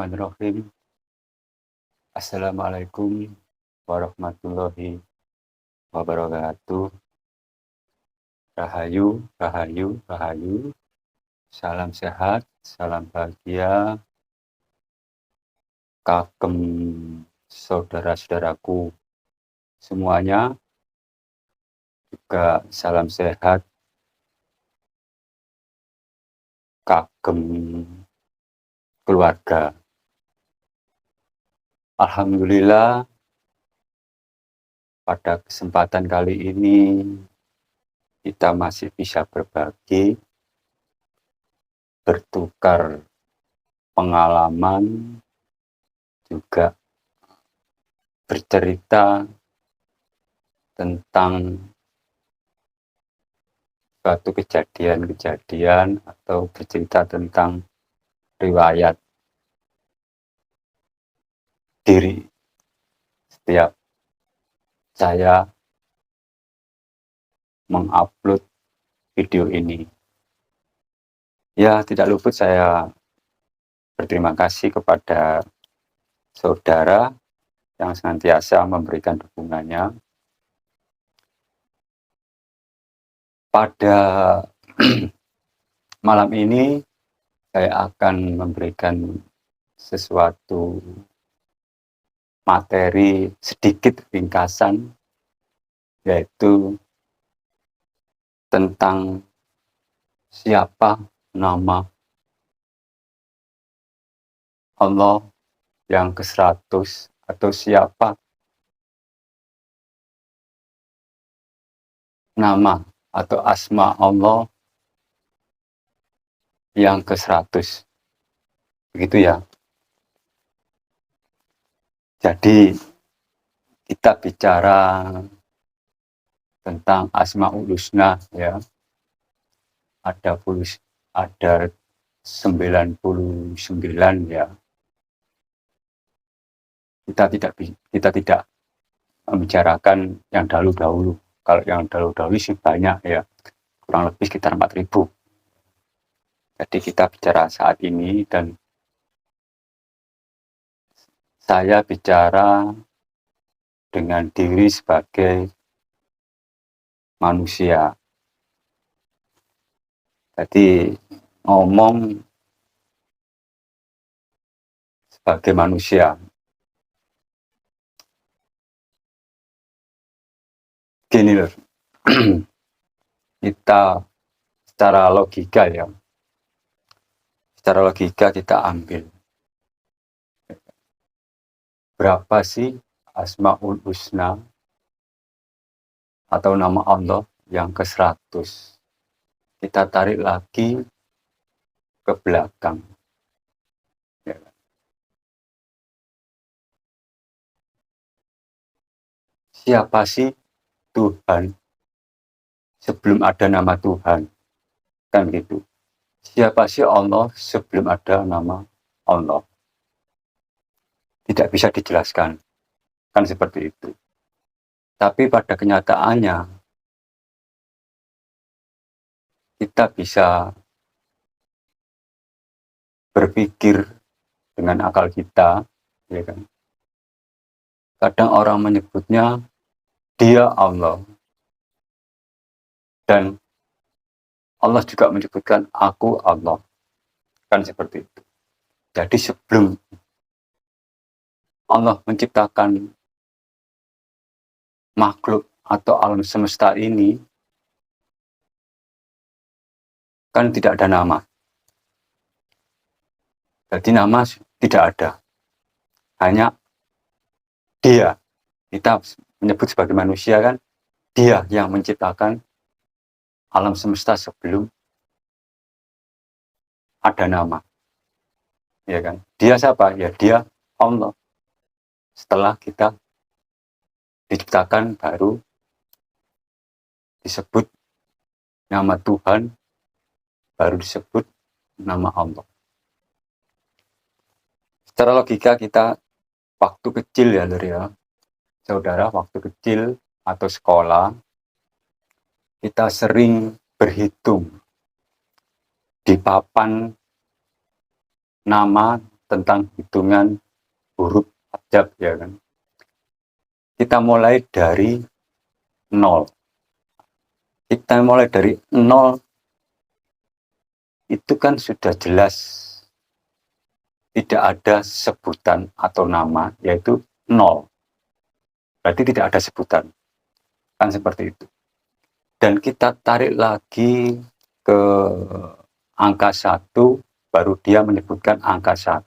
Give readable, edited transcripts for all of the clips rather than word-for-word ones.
Bismillahirrahmanirrahim. Assalamualaikum warahmatullahi wabarakatuh. Rahayu, rahayu, rahayu. Salam sehat, salam bahagia. Kagem saudara-saudaraku semuanya. Juga salam sehat. Kagem keluarga. Alhamdulillah, pada kesempatan kali ini kita masih bisa berbagi, bertukar pengalaman, juga bercerita tentang suatu kejadian-kejadian atau bercerita tentang riwayat diri setiap saya mengupload video ini. Ya, tidak luput saya berterima kasih kepada saudara yang senantiasa memberikan dukungannya. Pada malam ini saya akan memberikan sesuatu materi sedikit ringkasan, yaitu tentang siapa nama Allah yang ke-100 atau siapa nama atau asma Allah yang ke-100. Begitu ya. Jadi kita bicara tentang Asmaul Husna ya. Ada 99 ya. Kita tidak membicarakan yang dahulu-dahulu. Kalau yang dahulu-dahulu sih banyak ya. Kurang lebih sekitar 4.000. Jadi kita bicara saat ini dan saya bicara dengan diri sebagai manusia. Jadi ngomong sebagai manusia. Gini loh, kita secara logika ya. Secara logika kita ambil. Berapa sih Asmaul Husna atau nama Allah yang ke-100? Kita tarik lagi ke belakang. Ya. Siapa sih Tuhan sebelum ada nama Tuhan? Kan gitu. Siapa sih Allah sebelum ada nama Allah? Tidak bisa dijelaskan. Kan seperti itu. Tapi pada kenyataannya, kita bisa berpikir dengan akal kita, ya kan? Kadang orang menyebutnya dia Allah. Dan Allah juga menyebutkan aku Allah. Kan seperti itu. Jadi sebelum Allah menciptakan makhluk atau alam semesta ini, kan tidak ada nama. Jadi nama tidak ada. Hanya dia. Kita menyebut sebagai manusia kan, dia yang menciptakan alam semesta sebelum ada nama. Ya kan? Dia siapa? Ya dia Allah. Setelah kita diciptakan baru disebut nama Tuhan, baru disebut nama Allah. Secara logika kita waktu kecil ya, saudara, waktu kecil atau sekolah, kita sering berhitung di papan nama tentang hitungan huruf abjad, ya kan. Kita mulai dari 0. Kita mulai dari 0 itu kan sudah jelas tidak ada sebutan atau nama, yaitu 0. Berarti tidak ada sebutan. Kan seperti itu. Dan kita tarik lagi ke angka 1, baru dia menyebutkan angka 1.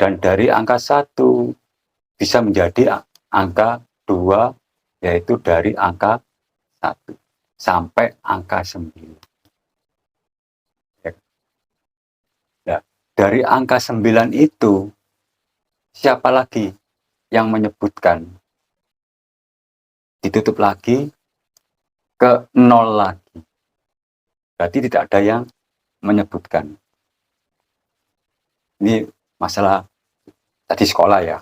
Dan dari angka 1 bisa menjadi angka 2, yaitu dari angka 1 sampai angka 9. Nah, dari angka 9 itu, siapa lagi yang menyebutkan? Ditutup lagi ke 0 lagi. Berarti tidak ada yang menyebutkan. Ini masalah tadi sekolah ya.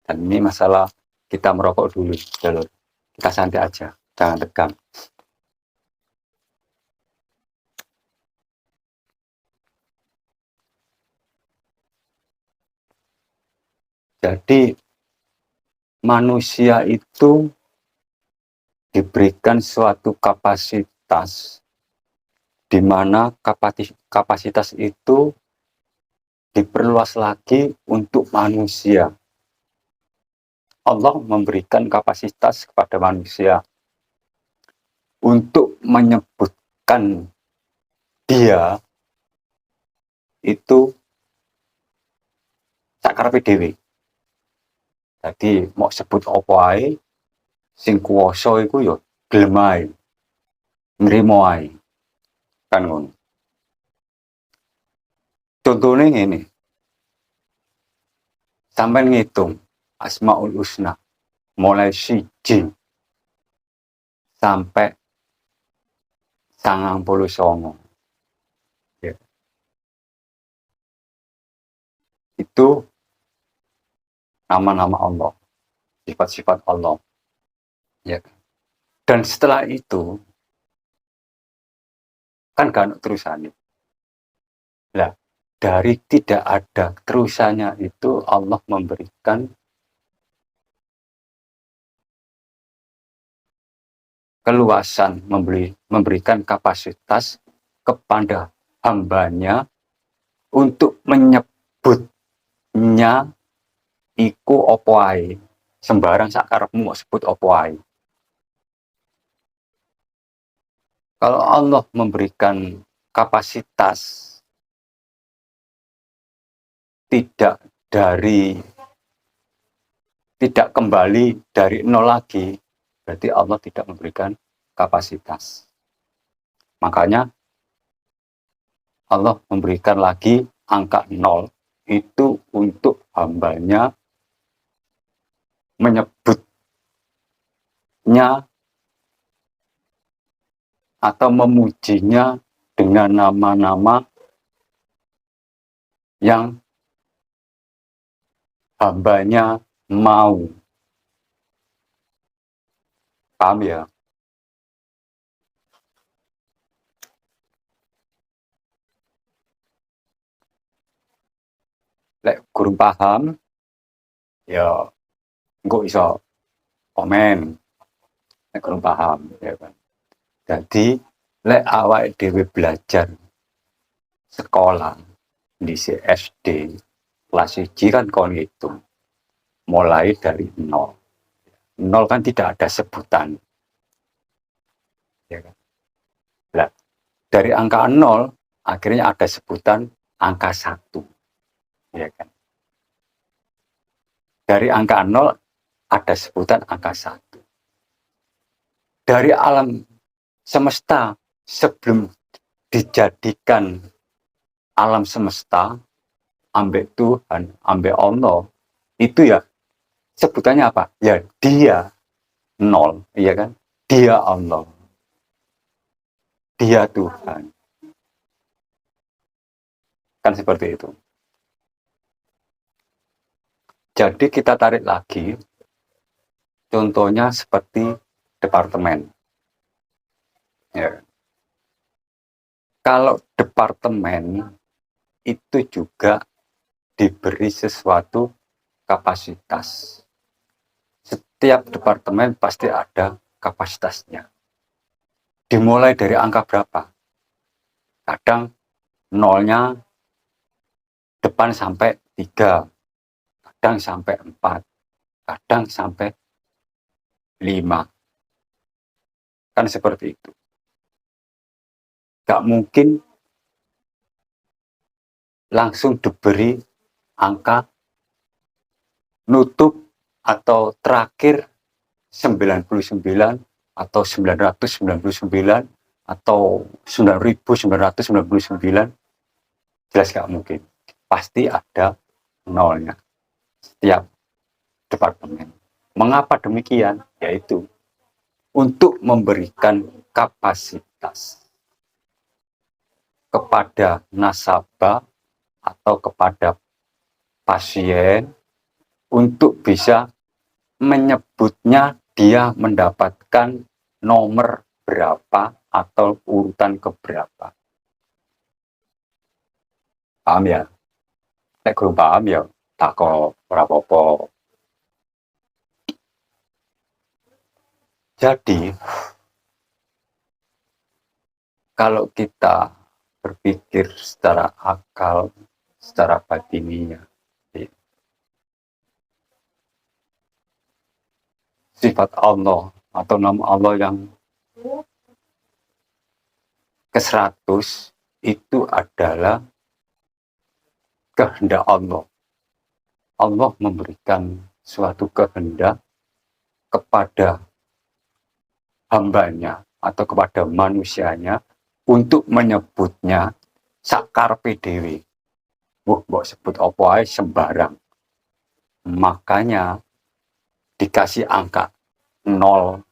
Dan ini masalah kita merokok dulu, jalur. Kita santai aja, jangan tegang. Jadi manusia itu diberikan suatu kapasitas di mana kapasitas itu diperluas lagi untuk manusia. Allah memberikan kapasitas kepada manusia untuk menyebutkan dia itu sakarepe dhewe. Jadi mau sebut apa ae sing kuwasa iku ya gelem ae. Nrimo ae. Kan ngono. Contone ngene. Sampeyan ngitung Asmaul Husna mulai 1 sampai 99. Ya. Itu nama-nama Allah, sifat-sifat Allah. Ya. Dan setelah itu kan gak ono terusane. Lah, dari tidak ada terusannya itu Allah memberikan keluasan, memberikan kapasitas kepada hambanya untuk menyebutnya iku opo ae. Sembarang sakarepmu mau sebut opo ae. Kalau Allah memberikan kapasitas tidak kembali dari 0 lagi, berarti Allah tidak memberikan kapasitas. Makanya Allah memberikan lagi angka 0 itu untuk hambanya menyebutnya atau memujinya dengan nama-nama yang hambanya mau. Paham ya? Lek kurang paham, ya engko iso komen. Lek kurang paham, ya kan. Jadi lek awake dhewe belajar sekolah di SD kelas 1 kan kon ngitung mulai dari 0. 0 kan tidak ada sebutan. Ya kan? Nah, dari angka 0 akhirnya ada sebutan angka 1. Ya kan? Dari angka 0 ada sebutan angka 1. Dari alam semesta sebelum dijadikan alam semesta ambek Tuhan, ambek Allah, itu ya sebutannya apa? Ya dia 0, iya kan? Dia Allah. Dia Tuhan. Kan seperti itu. Jadi kita tarik lagi, contohnya seperti departemen. Ya. Kalau departemen itu juga diberi sesuatu kapasitas. Setiap departemen pasti ada kapasitasnya. Dimulai dari angka berapa? Kadang nolnya depan sampai 3, kadang sampai 4, kadang sampai 5. Kan seperti itu. Gak mungkin langsung diberi angka nutup atau terakhir 99 atau 999 atau 9999. Jelas gak mungkin. Pasti ada nolnya setiap departemen. Mengapa demikian? Yaitu untuk memberikan kapasitas kepada nasabah atau kepada pasien untuk bisa menyebutnya dia mendapatkan nomor berapa atau urutan keberapa. Paham ya? Nek kurang paham ya tak kok ora apa-apa. Jadi kalau kita berpikir secara akal, secara batiniah, sifat Allah atau nama Allah yang ke-100 itu adalah kehendak Allah. Allah memberikan suatu kehendak kepada hambanya atau kepada manusianya untuk menyebutnya sakarepe dhewe. Mbok sebut apa ae sembarang. Makanya dikasih angka 0.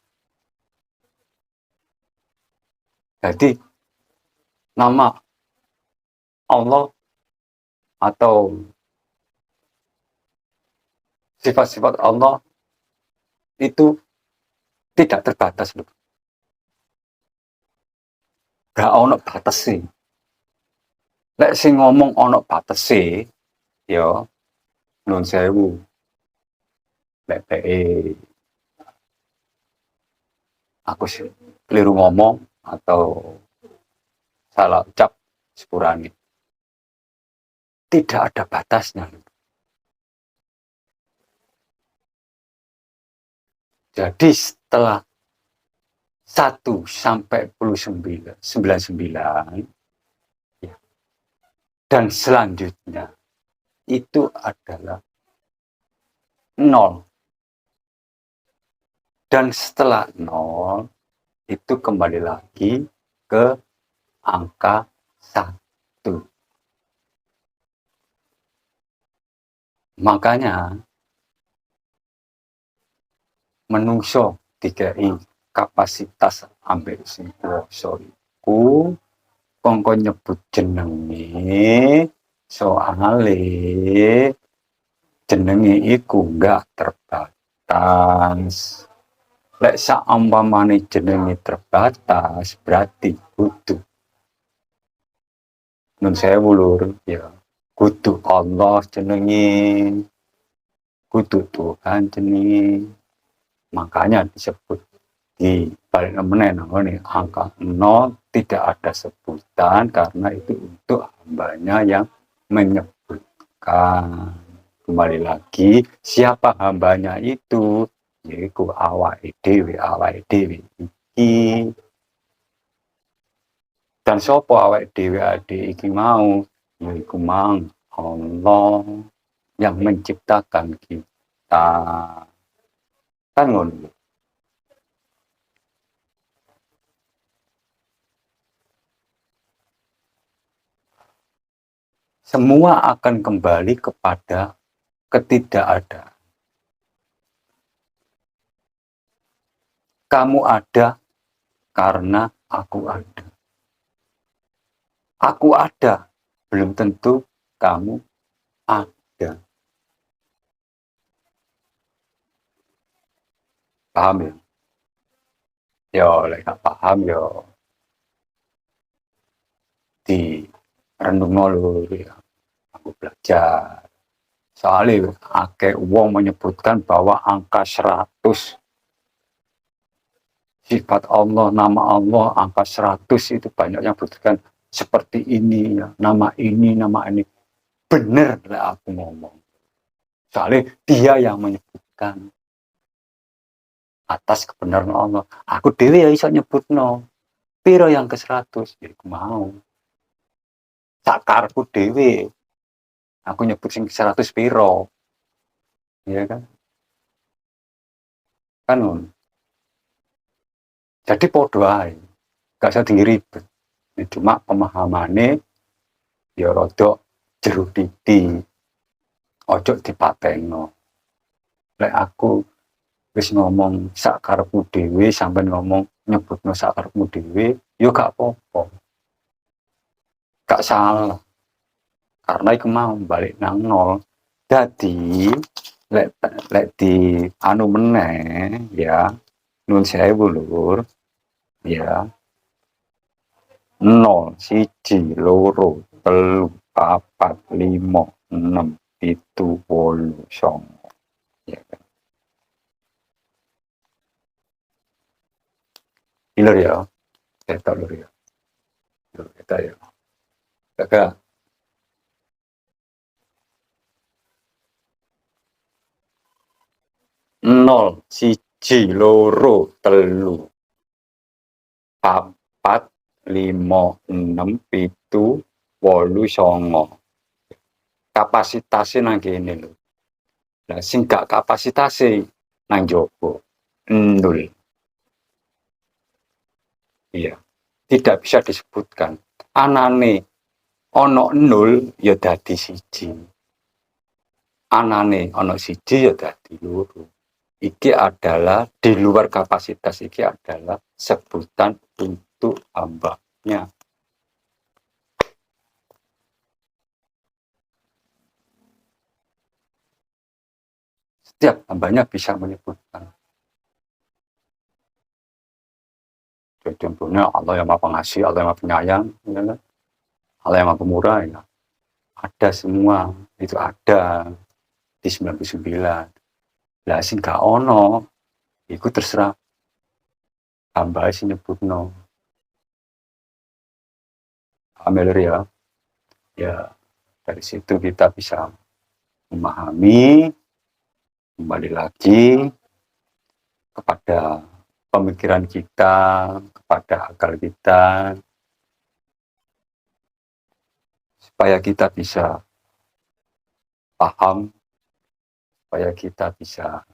Jadi nama Allah atau sifat-sifat Allah itu tidak terbatas loh. Gak ono batese. Lek sing ngomong ono batese, ya nun sewu. Lek aku sih keliru ngomong atau salah ucap sepurane. Tidak ada batasnya. Jadi setelah 1 sampai 99 ya, dan selanjutnya itu adalah 0. Dan setelah 0 itu kembali lagi ke angka 1. Makanya menungso dikai kapasitas ambek sing kuwasa iku kongko nyebut jenenge soale jenenge iku gak terbatas. Lek saumpamane jenenge terbatas berarti kudu nun sewu lur ya kudu Allah jenenge, kudu Tuhan jenenge. Makanya disebut di balik meneh nih angka 0 tidak ada sebutan karena itu untuk hambanya yang menyebutkan. Kembali lagi siapa hambanya itu, yaitu awake dhewe iki. Dan sopo awake dhewe iki mau, yaitu mang Allah yang menciptakan kita. Kan ngono. Semua akan kembali kepada ketidakadaan. Kamu ada karena aku ada. Aku ada, belum tentu kamu ada. Paham ya? Yo, lek gak paham yo di renungno lho ya. aku belajar. Soalnya akeh wong menyebutkan bahwa angka 100 sifat Allah, nama Allah, angka 100 itu banyak yang menyebutkan seperti ini, ya, nama ini, nama ini. Bener lah aku ngomong. Soalnya dia yang menyebutkan atas kebenaran Allah. Aku dewe ya iso nyebutno. Piro yang ke 100? Ya aku mau. Sakarku dewe. Aku nyebut sing 100 piro. Iya kan? Kan jadi podo ae. Gak usah diribet. Cuma pemahamane ya rada jero titik. Ojo dipateno. Lek aku wis ngomong sak karepmu dhewe, sampean ngomong nyebutno sak karepmu dhewe, ya gak apa-apa. Gak salah. Karena iku mau balik nang nol. Jadi lek di anu meneh ya, nun sewu lur, ya 0, 1, 2, 3, 4, 5, 6, 7, 8, 9. Ya kan. Lur ya. Ketok lur ya. Lur ketok ya. Kakak. 0, 1, 2, 3, 4, 5, 6, 7, 8, 9. Kapasitasnya nang kene lho. Lah sing gak kapasitase nang jowo 0. Iya. Tidak bisa disebutkan. Anane ono 0 ya dadi 1. Anane ono 1 ya dadi 2. Iki adalah di luar kapasitas, iki adalah sebutan untuk hambanya. Setiap hambanya bisa menyebutkan. Contohnya Allah yang Maha Pengasih, Allah yang Maha Penyayang, ya kan? Allah yang Maha Pemurah, ya. Ada semua, itu ada di 99. Lah sing gak ono, iku terserah hamba sing nyebutno. Amelir ya. Ya, dari situ kita bisa memahami kembali lagi kepada pemikiran kita, kepada akal kita, supaya kita bisa paham, supaya kita bisa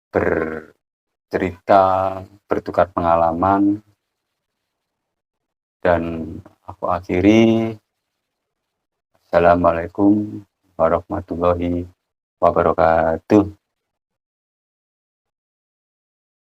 bercerita, bertukar pengalaman, dan aku akhiri. Assalamualaikum warahmatullahi wabarakatuh.